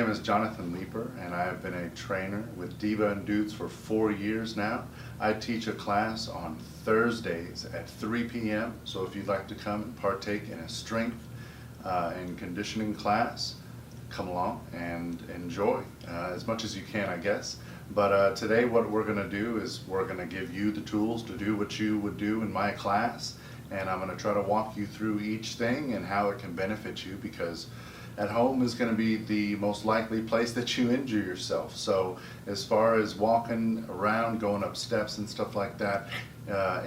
name is Jonathan Leeper, and I have been a trainer with Diva&Dudes for 4 years now. I teach a class on Thursdays at 3 p.m. So if you'd like to come and partake in a strength and conditioning class, come along and enjoy as much as you can, I guess. But today what we're going to do is we're going to give you the tools to do what you would do in my class, and I'm going to try to walk you through each thing and how it can benefit you, because at home is going to be the most likely place that you injure yourself. So as far as walking around, going up steps and stuff like that,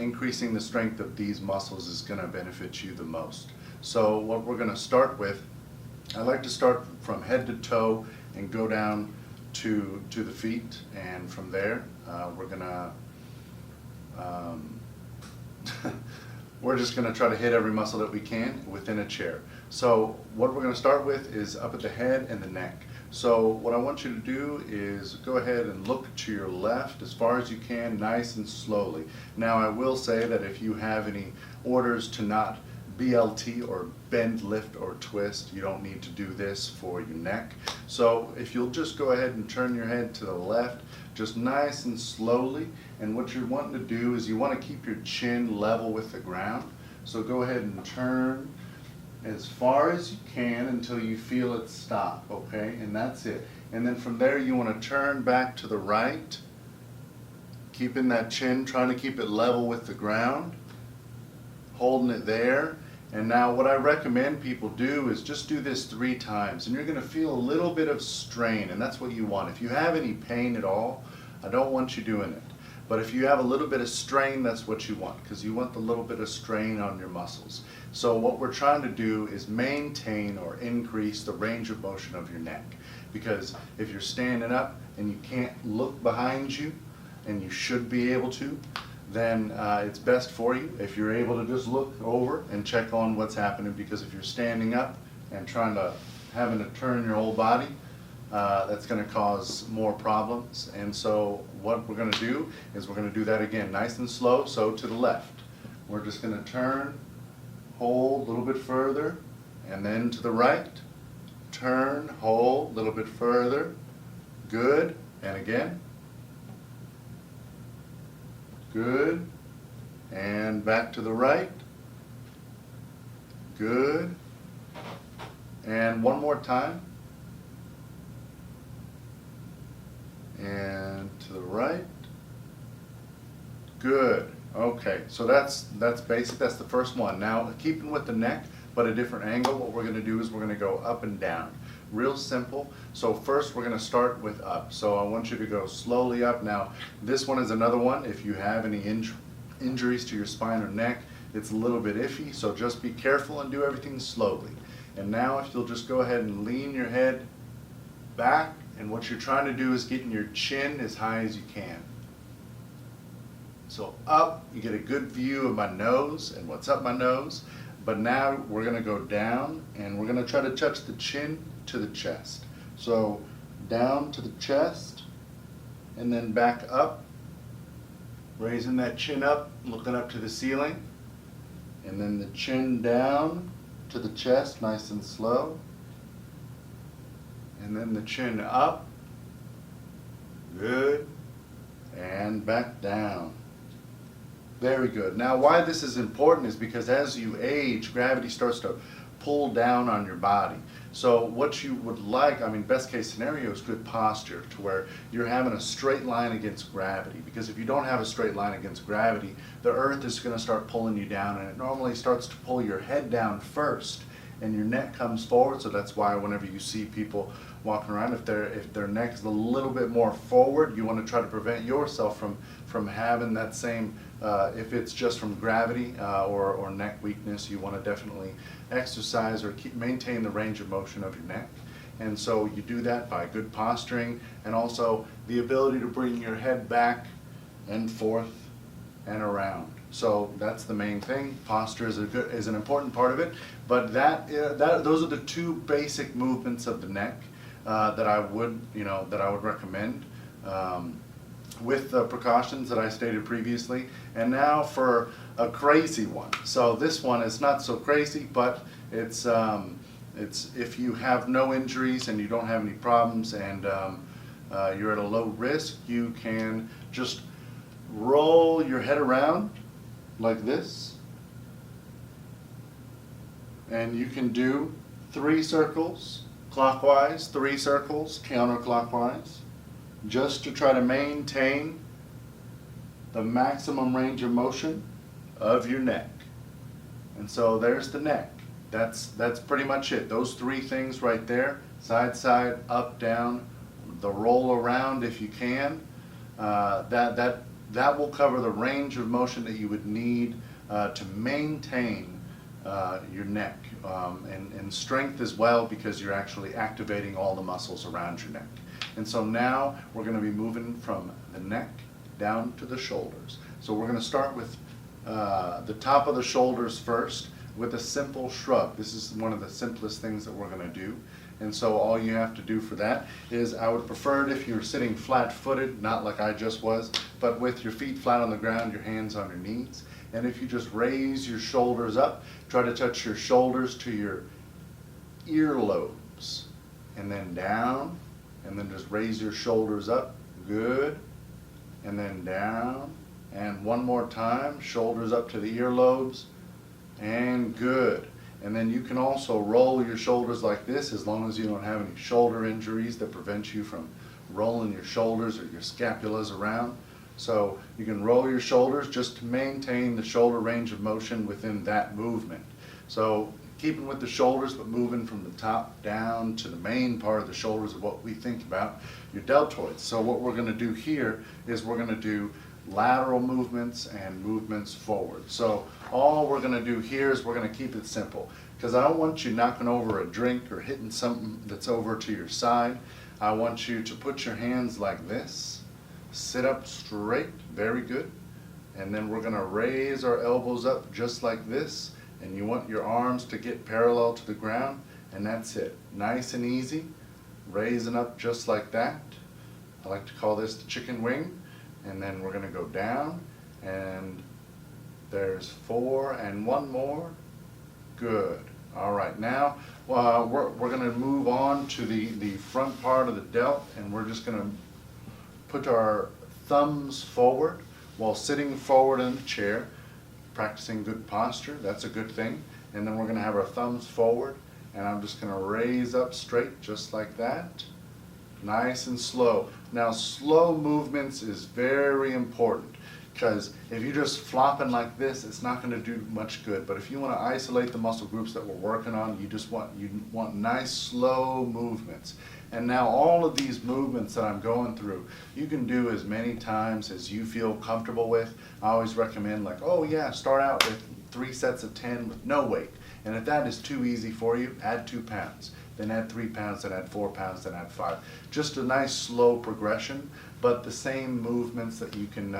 increasing the strength of these muscles is going to benefit you the most. So what we're going to start with, I like to start from head to toe and go down to the feet, and from there we're gonna we're just gonna try to hit every muscle that we can within a chair. So what we're gonna start with is up at the head and the neck. So what I want you to do is go ahead and look to your left as far as you can, nice and slowly. Now I will say that if you have any orders to not BLT or bend, lift, or twist, you don't need to do this for your neck. So if you'll just go ahead and turn your head to the left, just nice and slowly, and what you're wanting to do is you want to keep your chin level with the ground. So go ahead and turn as far as you can until you feel it stop, okay? And that's it. And then from there you want to turn back to the right, keeping that chin, trying to keep it level with the ground, holding it there. And now what I recommend people do is just do this 3 times, and you're going to feel a little bit of strain, and that's what you want. If you have any pain at all, I don't want you doing it. But if you have a little bit of strain, that's what you want, because you want the little bit of strain on your muscles. So what we're trying to do is maintain or increase the range of motion of your neck, because if you're standing up and you can't look behind you, and you should be able to, then it's best for you if you're able to just look over and check on what's happening, because if you're standing up and having to turn your whole body, that's going to cause more problems. And so what we're going to do is we're going to do that again nice and slow. So to the left, we're just going to turn, hold a little bit further, and then to the right, turn, hold a little bit further, good, and again. Good, and back to the right, good, and one more time, and to the right, good. Okay, so that's basic, that's the first one. Now keeping with the neck, but a different angle, what we're going to do is we're going to go up and down. Real simple. So first we're going to start with up. So I want you to go slowly up. Now this one is another one. If you have any injuries to your spine or neck, it's a little bit iffy, so just be careful and do everything slowly. And now if you'll just go ahead and lean your head back, and what you're trying to do is getting your chin as high as you can. So up, you get a good view of my nose and what's up my nose. But now we're going to go down, and we're going to try to touch the chin to the chest. So down to the chest, and then back up, raising that chin up, looking up to the ceiling, and then the chin down to the chest, nice and slow, and then the chin up, good, and back down. Very good. Now why this is important is because as you age, gravity starts to pull down on your body. So what you would like, best case scenario is good posture, to where you're having a straight line against gravity. Because if you don't have a straight line against gravity, the earth is going to start pulling you down, and it normally starts to pull your head down first, and your neck comes forward. So that's why whenever you see people walking around, if their neck is a little bit more forward, you want to try to prevent yourself from having that same, if it's just from gravity or neck weakness, you want to definitely exercise or maintain the range of motion of your neck. And so you do that by good posturing, and also the ability to bring your head back and forth and around. So that's the main thing. Posture is an important part of it, but those are the 2 basic movements of the neck that I would recommend, with the precautions that I stated previously. And now for a crazy one. So this one is not so crazy, but it's It's if you have no injuries and you don't have any problems and you're at a low risk, you can just roll your head around like this, and you can do 3 circles clockwise, 3 circles counterclockwise, just to try to maintain the maximum range of motion of your neck. And so there's the neck. That's pretty much it. Those 3 things right there: side, side, up, down, the roll around if you can. That will cover the range of motion that you would need to maintain your neck, and strength as well, because you're actually activating all the muscles around your neck. And so now we're going to be moving from the neck down to the shoulders. So we're going to start with the top of the shoulders first with a simple shrug. This is one of the simplest things that we're going to do. And so all you have to do for that is, I would prefer it if you were sitting flat-footed, not like I just was, but with your feet flat on the ground, your hands on your knees. And if you just raise your shoulders up, try to touch your shoulders to your earlobes, and then down, and then just raise your shoulders up. Good. And then down, and one more time, shoulders up to the earlobes, and good. And then you can also roll your shoulders like this, as long as you don't have any shoulder injuries that prevent you from rolling your shoulders or your scapulas around. So you can roll your shoulders just to maintain the shoulder range of motion within that movement. So keeping with the shoulders, but moving from the top down to the main part of the shoulders of what we think about, your deltoids. So what we're going to do here is we're going to do lateral movements and movements forward. So all we're going to do here is we're going to keep it simple, because I don't want you knocking over a drink or hitting something that's over to your side. I want you to put your hands like this, sit up straight, very good, and then we're going to raise our elbows up just like this, and you want your arms to get parallel to the ground, and that's it. Nice and easy, raising up just like that. I like to call this the chicken wing. And then we're going to go down, and there's 4 and 1 more. Good. All right, now we're going to move on to the front part of the delt, and we're just going to put our thumbs forward while sitting forward in the chair, practicing good posture. That's a good thing. And then we're going to have our thumbs forward, and I'm just going to raise up straight just like that. Nice and slow. Now, slow movements is very important, because if you're just flopping like this, it's not going to do much good. But if you want to isolate the muscle groups that we're working on, you want nice slow movements. And now all of these movements that I'm going through, you can do as many times as you feel comfortable with. I always recommend, like, oh yeah, start out with 3 sets of 10 with no weight. And if that is too easy for you, add 2 pounds. Then add 3 pounds, then add 4 pounds, then add 5. Just a nice slow progression, but the same movements that you can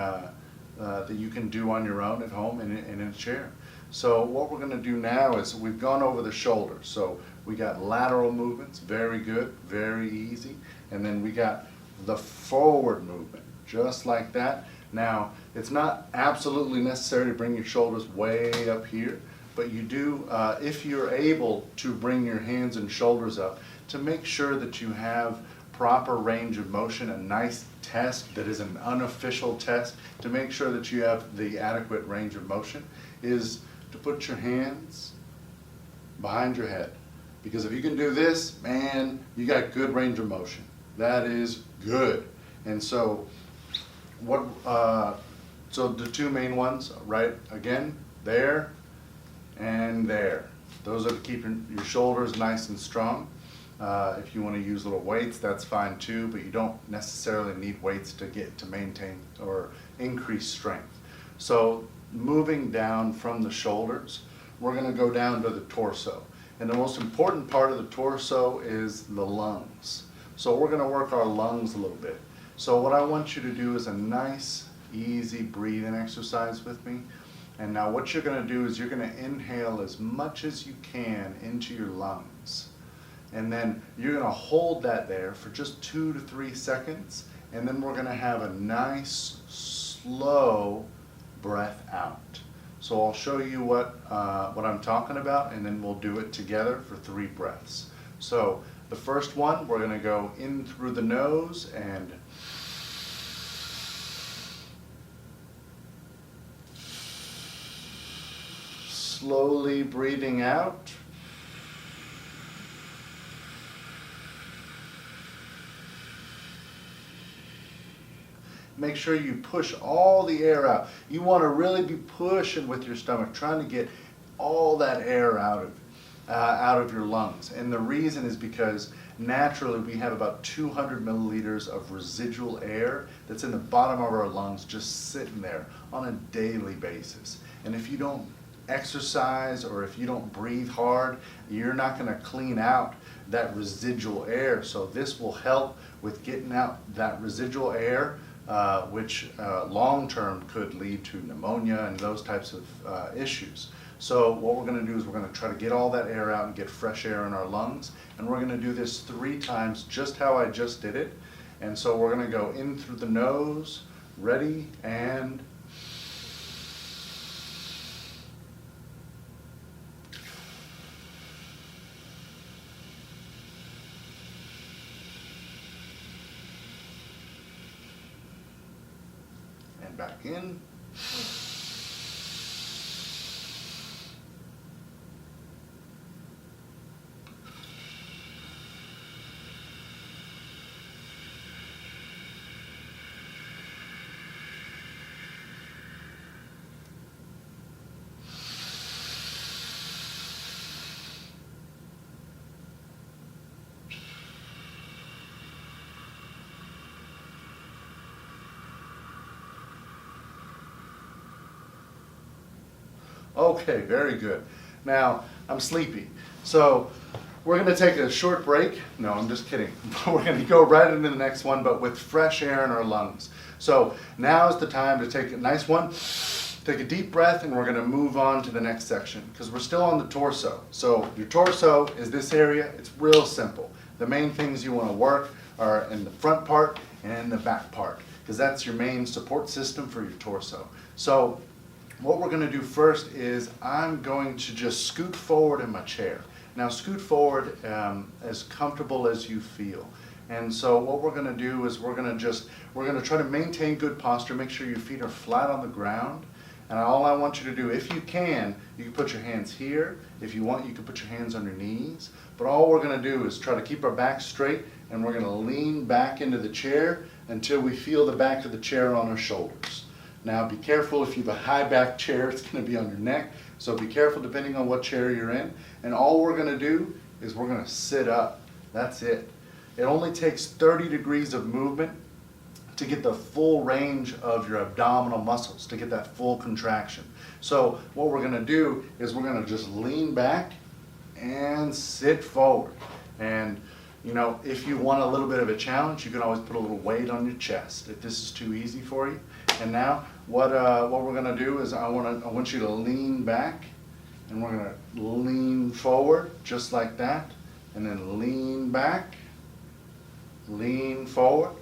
do on your own at home and in a chair. So what we're going to do now is, we've gone over the shoulders. So we got lateral movements, very good, very easy. And then we got the forward movement, just like that. Now, it's not absolutely necessary to bring your shoulders way up here, but you do, if you're able to bring your hands and shoulders up, to make sure that you have proper range of motion. A nice test that is an unofficial test to make sure that you have the adequate range of motion is to put your hands behind your head. Because if you can do this, man, you got good range of motion. That is good. And so so the 2 main ones, right, again, there and there. Those are to keep your shoulders nice and strong. If you want to use little weights, that's fine too, but you don't necessarily need weights to maintain or increase strength. So moving down from the shoulders, we're going to go down to the torso. And the most important part of the torso is the lungs. So we're going to work our lungs a little bit. So what I want you to do is a nice, easy breathing exercise with me. And now what you're going to do is you're going to inhale as much as you can into your lungs. And then you're going to hold that there for just 2 to 3 seconds. And then we're going to have a nice, slow breath out. So I'll show you what I'm talking about, and then we'll do it together for 3 breaths. So the first one, we're going to go in through the nose and slowly breathing out. Make sure you push all the air out. You want to really be pushing with your stomach, trying to get all that air out of your lungs. And the reason is because naturally we have about 200 milliliters of residual air that's in the bottom of our lungs just sitting there on a daily basis. And if you don't exercise or if you don't breathe hard, you're not going to clean out that residual air. So this will help with getting out that residual air, which long-term could lead to pneumonia and those types of issues. So what we're going to do is we're going to try to get all that air out and get fresh air in our lungs. And we're going to do this 3 times, just how I just did it. And so we're going to go in through the nose, ready, and back in. Okay, very good. Now, I'm sleepy. So we're going to take a short break. No, I'm just kidding. We're going to go right into the next one, but with fresh air in our lungs. So now is the time to take a nice one. Take a deep breath, and we're going to move on to the next section because we're still on the torso. So your torso is this area. It's real simple. The main things you want to work are in the front part and in the back part because that's your main support system for your torso. So what we're going to do first is I'm going to just scoot forward in my chair. Now scoot forward as comfortable as you feel. And so what we're going to do is we're going to try to maintain good posture, make sure your feet are flat on the ground. And all I want you to do, if you can put your hands here. If you want, you can put your hands on your knees. But all we're going to do is try to keep our back straight, and we're going to lean back into the chair until we feel the back of the chair on our shoulders. Now be careful, if you have a high back chair, it's going to be on your neck. So be careful depending on what chair you're in. And all we're going to do is we're going to sit up. That's it. It only takes 30 degrees of movement to get the full range of your abdominal muscles, to get that full contraction. So what we're going to do is we're going to just lean back and sit forward. And you know, if you want a little bit of a challenge, you can always put a little weight on your chest if this is too easy for you. And now what we're going to do is I want you to lean back, and we're going to lean forward just like that, and then lean back, lean forward,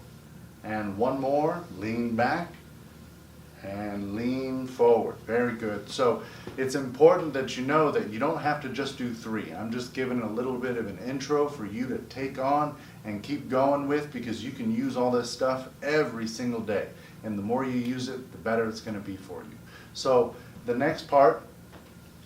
and one more, lean back, and lean forward. Very good. So it's important that you know that you don't have to just do 3. I'm just giving a little bit of an intro for you to take on and keep going with, because you can use all this stuff every single day. And the more you use it, the better it's going to be for you. So the next part,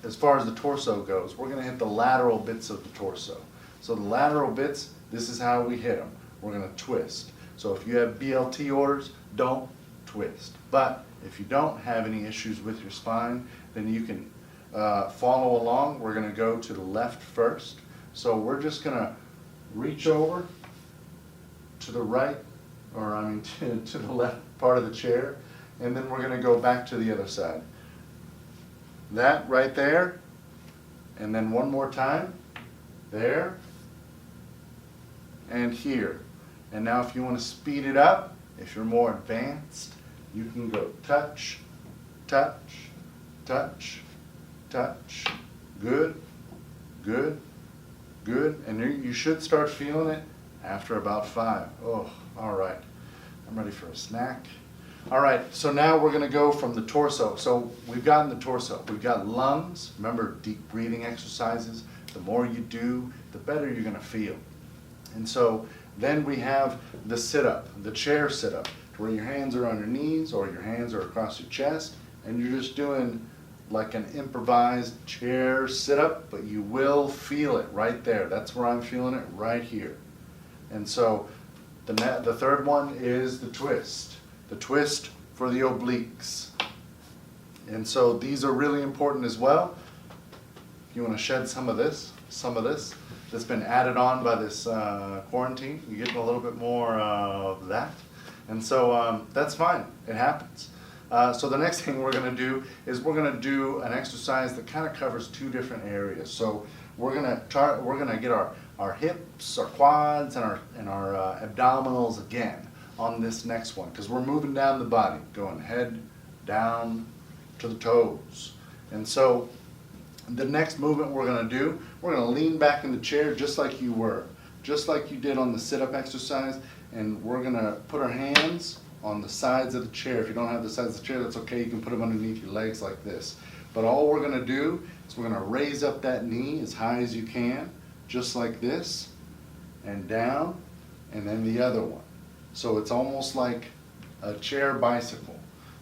as far as the torso goes, we're going to hit the lateral bits of the torso. So the lateral bits, this is how we hit them. We're going to twist. So if you have BLT orders, don't twist. But if you don't have any issues with your spine, then you can follow along. We're going to go to the left first. So we're just going to reach over to the right, or I mean to the left part of the chair, and then we're going to go back to the other side. That right there, and then one more time, there, and here. And now if you want to speed it up, if you're more advanced, you can go touch, touch, touch, touch. Good, good, good. And you should start feeling it after about 5. Oh, all right. I'm ready for a snack. All right, so now we're gonna go from the torso. So we've gotten the torso, we've got lungs. Remember, deep breathing exercises. The more you do, the better you're gonna feel. And so then we have the sit-up, the chair sit-up, where your hands are on your knees or your hands are across your chest, and you're just doing like an improvised chair sit-up, but you will feel it right there. That's where I'm feeling it, right here. And so the third one is the twist. The twist for the obliques. And so these are really important as well. You want to shed some of this that's been added on by this quarantine. You're getting a little bit more of that. And so that's fine, it happens. So the next thing we're going to do is we're going to do an exercise that kind of covers two different areas. So we're going to get our hips, our quads, and our abdominals again on this next one, because we're moving down the body, going head down to the toes. And so the next movement we're going to do, we're going to lean back in the chair just like you were, just like you did on the sit-up exercise, and we're going to put our hands on the sides of the chair. If you don't have the sides of the chair, that's okay. You can put them underneath your legs like this. But all we're going to do is we're going to raise up that knee as high as you can, just like this, and down, and then the other one. So it's almost like a chair bicycle.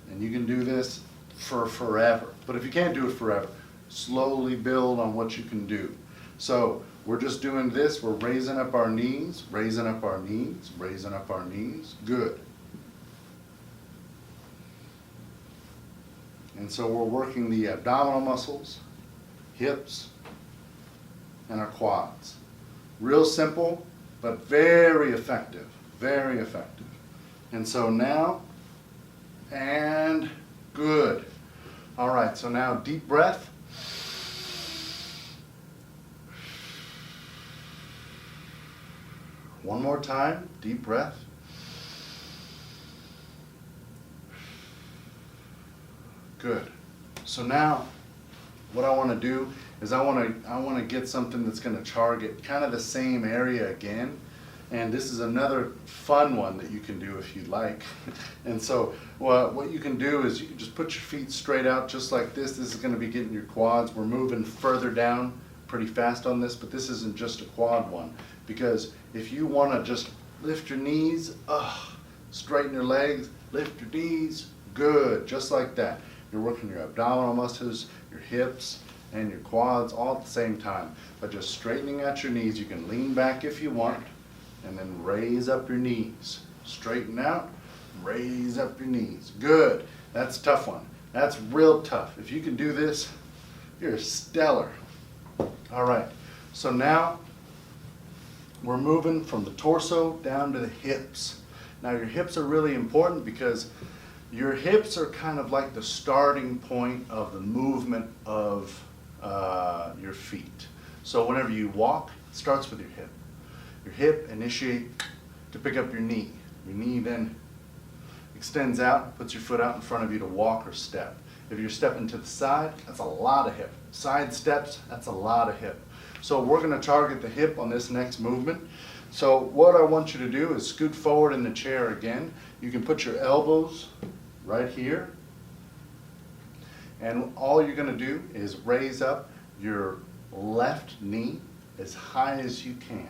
And you can do this for forever. But if you can't do it forever, slowly build on what you can do. So we're just doing this. We're raising up our knees, raising up our knees, raising up our knees. Good. And so we're working the abdominal muscles, hips, and our quads. Real simple, but very effective, very effective. And so now, and good. All right, so now deep breath. One more time, deep breath. Good. So now what I want to do is I want to get something that's going to target kind of the same area again. And this is another fun one that you can do if you'd like. And so what you can do is you can just put your feet straight out just like this. This is going to be getting your quads. We're moving further down pretty fast on this, but this isn't just a quad one. Because if you want to just lift your knees, straighten your legs, lift your knees, good, just like that. You're working your abdominal muscles, your hips, and your quads all at the same time. By just straightening out your knees, you can lean back if you want, and then raise up your knees. Straighten out, raise up your knees. Good. That's a tough one. That's real tough. If you can do this, you're stellar. All right. So now we're moving from the torso down to the hips. Now your hips are really important because your hips are kind of like the starting point of the movement of your feet. So whenever you walk, it starts with your hip. Your hip initiate to pick up your knee. Your knee then extends out, puts your foot out in front of you to walk or step. If you're stepping to the side, that's a lot of hip. Side steps, that's a lot of hip. So we're going to target the hip on this next movement. So what I want you to do is scoot forward in the chair again. You can put your elbows right here. And all you're going to do is raise up your left knee as high as you can.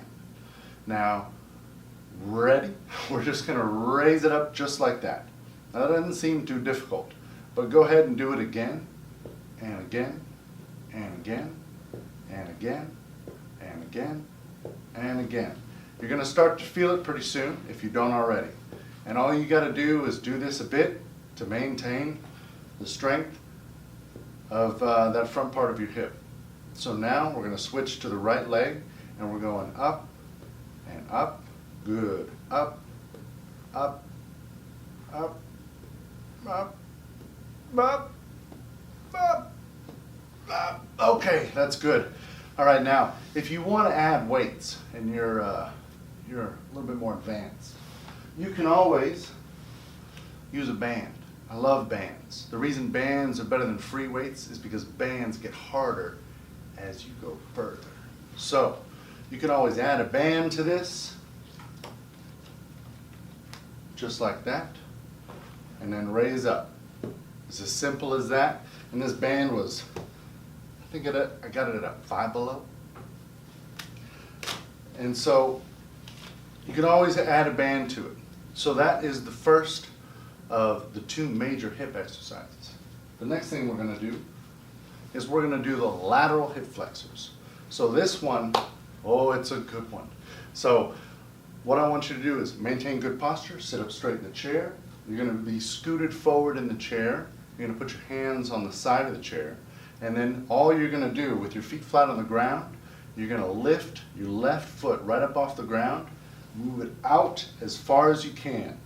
Now, ready? We're just going to raise it up just like that. Now, that doesn't seem too difficult, but go ahead and do it again, and again, and again, and again, and again, and again. You're going to start to feel it pretty soon if you don't already. And all you got to do is do this a bit to maintain the strength of that front part of your hip. So now we're going to switch to the right leg, and we're going up and up. Good. Up, up, up, up, up, up, up. Okay, that's good. All right, now, if you want to add weights and you're a little bit more advanced, you can always use a band. I love bands. The reason bands are better than free weights is because bands get harder as you go further. So, you can always add a band to this, just like that. and then raise up. It's as simple as that. And this band was, I think I got it at a 5 below. And so you can always add a band to it. So that is the first of the 2 major hip exercises. The next thing we're going to do is we're going to do the lateral hip flexors. So this one, oh, it's a good one. So what I want you to do is maintain good posture, sit up straight in the chair. You're going to be scooted forward in the chair. You're going to put your hands on the side of the chair. And then all you're going to do with your feet flat on the ground, you're going to lift your left foot right up off the ground, move it out as far as you can.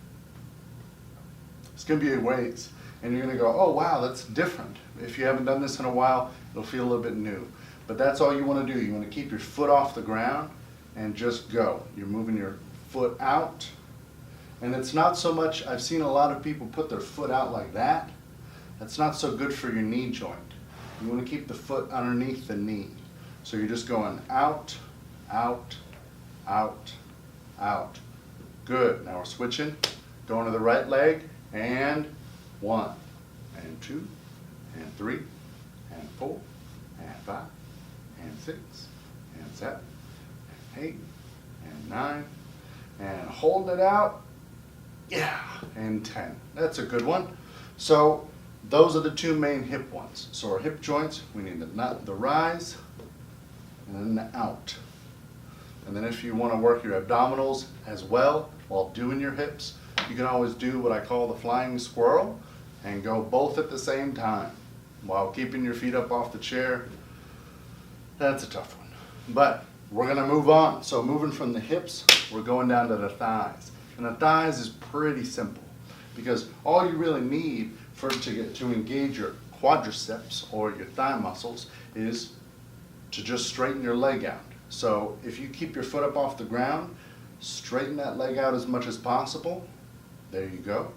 It's going to be a ways. And you're going to go, oh wow, that's different. If you haven't done this in a while, it'll feel a little bit new. But that's all you want to do. You want to keep your foot off the ground and just go. You're moving your foot out. And it's not so much, I've seen a lot of people put their foot out like that. That's not so good for your knee joint. You want to keep the foot underneath the knee. So you're just going out, out, out, out. Good. Now we're switching. Going to the right leg. And 1, and 2, and 3, and 4, and 5, and 6, and 7, and 8, and 9, and hold it out. Yeah, and 10. That's a good one. So those are the 2 main hip ones. So our hip joints, we need the rise and then the out. And then if you want to work your abdominals as well while doing your hips, you can always do what I call the flying squirrel and go both at the same time while keeping your feet up off the chair. That's a tough one. But we're going to move on. So moving from the hips, we're going down to the thighs. And the thighs is pretty simple because all you really need to engage your quadriceps or your thigh muscles is to just straighten your leg out. So if you keep your foot up off the ground, straighten that leg out as much as possible. There you go.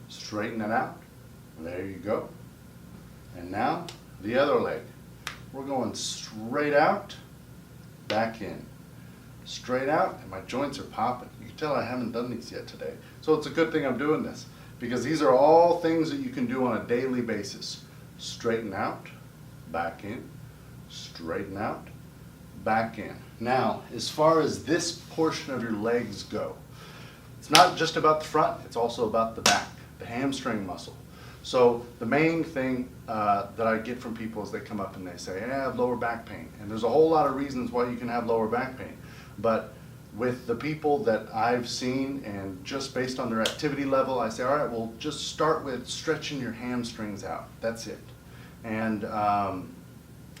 Straighten it out. There you go. And now the other leg. We're going straight out, back in. Straight out, and my joints are popping. You can tell I haven't done these yet today. So it's a good thing I'm doing this because these are all things that you can do on a daily basis. Straighten out, back in, straighten out, back in. Now, as far as this portion of your legs go, it's not just about the front, it's also about the back, the hamstring muscle. So the main thing that I get from people is they come up and they say, hey, I have lower back pain. And there's a whole lot of reasons why you can have lower back pain. But with the people that I've seen and just based on their activity level, I say, all right, well, just start with stretching your hamstrings out. That's it. And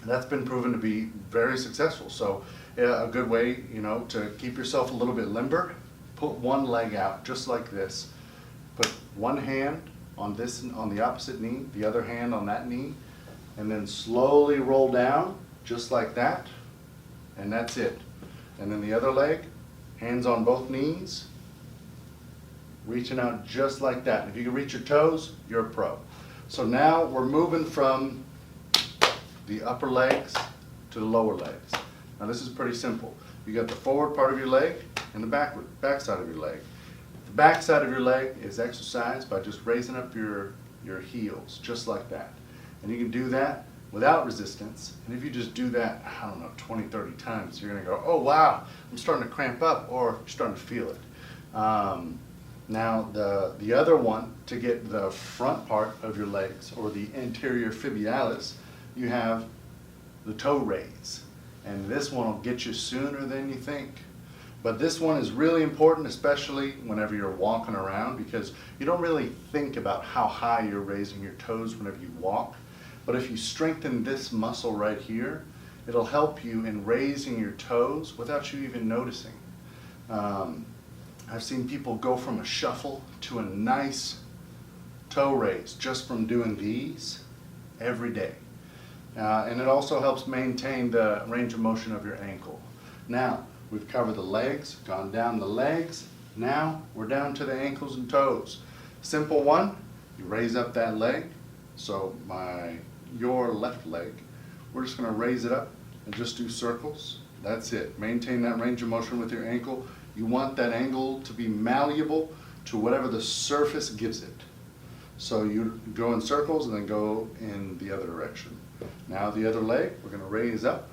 that's been proven to be very successful. So a good way, to keep yourself a little bit limber, put one leg out just like this. Put one hand on the opposite knee, the other hand on that knee, and then slowly roll down just like that, and that's it. And then the other leg, hands on both knees, reaching out just like that. If you can reach your toes, you're a pro. So now we're moving from the upper legs to the lower legs. Now this is pretty simple. You got the forward part of your leg and the back side of your leg. The back side of your leg is exercised by just raising up your heels, just like that. And you can do that without resistance. And if you just do that, 20, 30 times, you're gonna go, oh wow, I'm starting to cramp up, or you're starting to feel it. Now the other one, to get the front part of your legs, or the anterior fibulis, you have the toe raise. And this one will get you sooner than you think. But this one is really important, especially whenever you're walking around, because you don't really think about how high you're raising your toes whenever you walk. But if you strengthen this muscle right here, it'll help you in raising your toes without you even noticing. I've seen people go from a shuffle to a nice toe raise just from doing these every day. And it also helps maintain the range of motion of your ankle. Now, we've covered the legs, gone down the legs. Now, we're down to the ankles and toes. Simple one, you raise up that leg. So your left leg, we're just gonna raise it up and just do circles. That's it. Maintain that range of motion with your ankle. You want that ankle to be malleable. to whatever the surface gives it. So you go in circles and then go in the other direction. Now the other leg, we're going to raise up,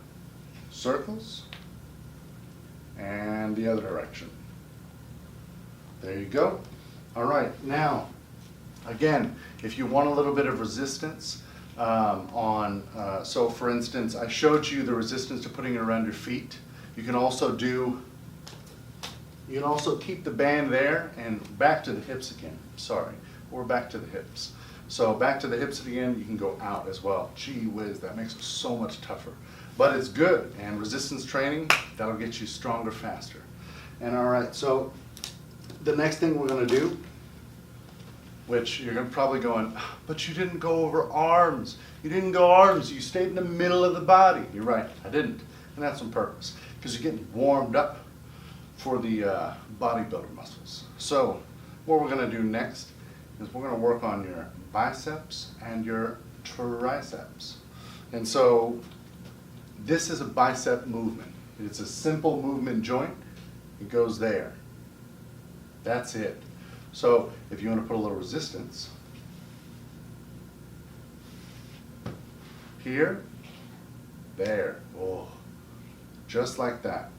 circles, and the other direction. There you go. All right, now, again, if you want a little bit of resistance so for instance, I showed you the resistance to putting it around your feet. You can also keep the band there and back to the hips again, sorry, or back to the hips. So back to the hips again, you can go out as well. Gee whiz, that makes it so much tougher. But it's good, and resistance training, that'll get you stronger faster. And all right, so the next thing we're gonna do, which you're probably going, but you didn't go over arms. You didn't go arms, you stayed in the middle of the body. You're right, I didn't, and that's on purpose, because you're getting warmed up for the bodybuilder muscles. So what we're gonna do next is we're gonna work on your biceps and your triceps. And so this is a bicep movement. It's a simple movement joint. It goes there. That's it. So if you want to put a little resistance, here, there, oh, just like that.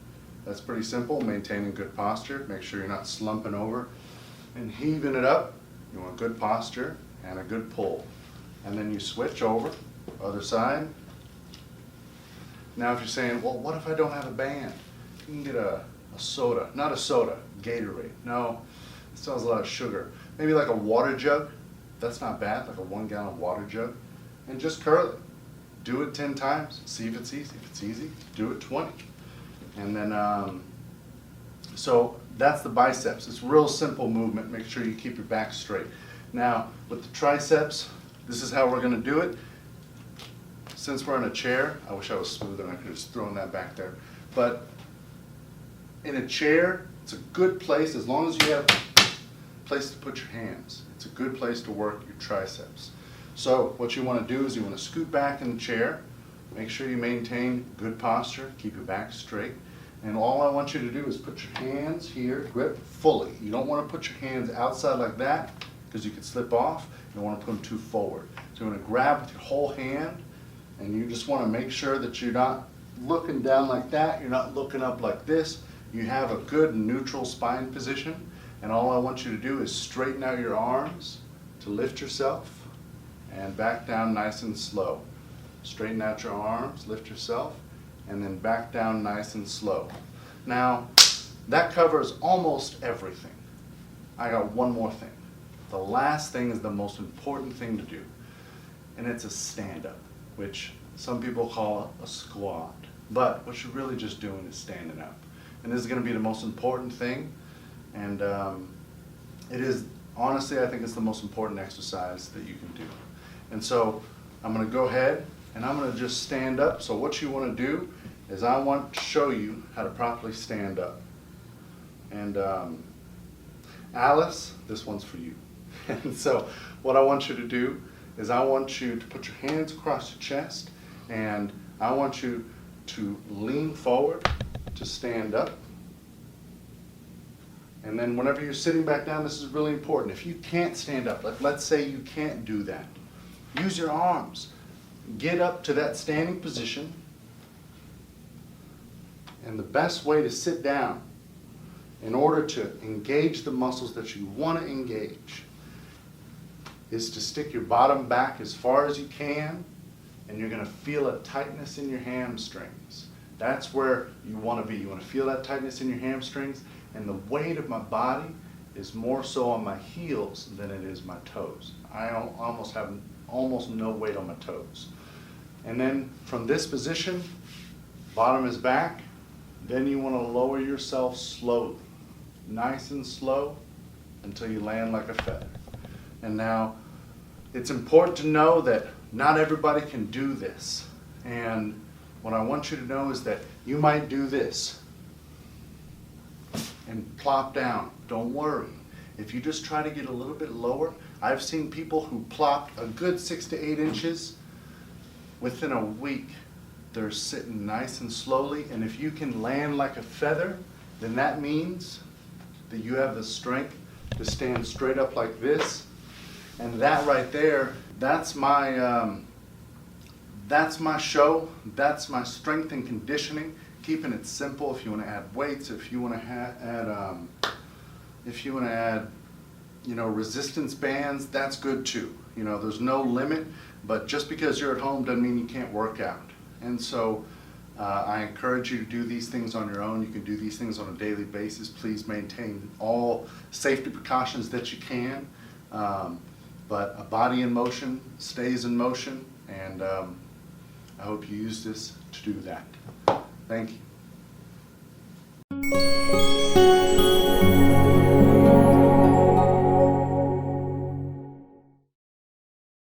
That's pretty simple, maintaining good posture. Make sure you're not slumping over and heaving it up. You want good posture and a good pull. And then you switch over, other side. Now if you're saying, well, what if I don't have a band? You can get a soda, not a soda, Gatorade. No, it still has a lot of sugar. Maybe like a water jug. That's not bad, like a 1 gallon water jug. And just curl it. Do it 10 times, see if it's easy. If it's easy, do it 20. And then, so that's the biceps. It's a real simple movement. Make sure you keep your back straight. Now, with the triceps, this is how we're gonna do it. Since we're in a chair, I wish I was smoother and I could have just thrown that back there. But in a chair, it's a good place as long as you have a place to put your hands. It's a good place to work your triceps. So what you want to do is you want to scoot back in the chair, make sure you maintain good posture, keep your back straight, and all I want you to do is put your hands here, grip fully. You don't want to put your hands outside like that because you could slip off. You don't want to put them too forward. So you want to grab with your whole hand, and you just want to make sure that you're not looking down like that, you're not looking up like this. You have a good neutral spine position, and all I want you to do is straighten out your arms to lift yourself and back down nice and slow. Straighten out your arms, lift yourself, and then back down nice and slow. Now, that covers almost everything. I got one more thing. The last thing is the most important thing to do, and it's a stand-up, which some people call a squat. But what you're really just doing is standing up. And this is going to be the most important thing, and it is, honestly, I think it's the most important exercise that you can do. And so I'm going to go ahead and I'm going to just stand up. So what you want to do is I want to show you how to properly stand up. And Alice, this one's for you. And so what I want you to do is I want you to put your hands across your chest, and I want you to lean forward to stand up. And then whenever you're sitting back down, this is really important. If you can't stand up, like let's say you can't do that, use your arms. Get up to that standing position. And the best way to sit down in order to engage the muscles that you want to engage is to stick your bottom back as far as you can, and you're going to feel a tightness in your hamstrings. That's where you want to be. You want to feel that tightness in your hamstrings, and the weight of my body is more so on my heels than it is my toes. I almost have almost no weight on my toes. And then from this position, bottom is back, then you want to lower yourself slowly, nice and slow, until you land like a feather. And now, it's important to know that not everybody can do this. And what I want you to know is that you might do this and plop down. Don't worry. If you just try to get a little bit lower, I've seen people who plopped a good 6 to 8 inches. Within a week, they're sitting nice and slowly, and if you can land like a feather, then that means that you have the strength to stand straight up like this. And that right there, that's my show. That's my strength and conditioning. Keeping it simple. If you want to add weights, if you want to add, resistance bands, that's good too. There's no limit, but just because you're at home doesn't mean you can't work out. And so I encourage you to do these things on your own. You can do these things on a daily basis. Please maintain all safety precautions that you can. But a body in motion stays in motion, and I hope you use this to do that. Thank you.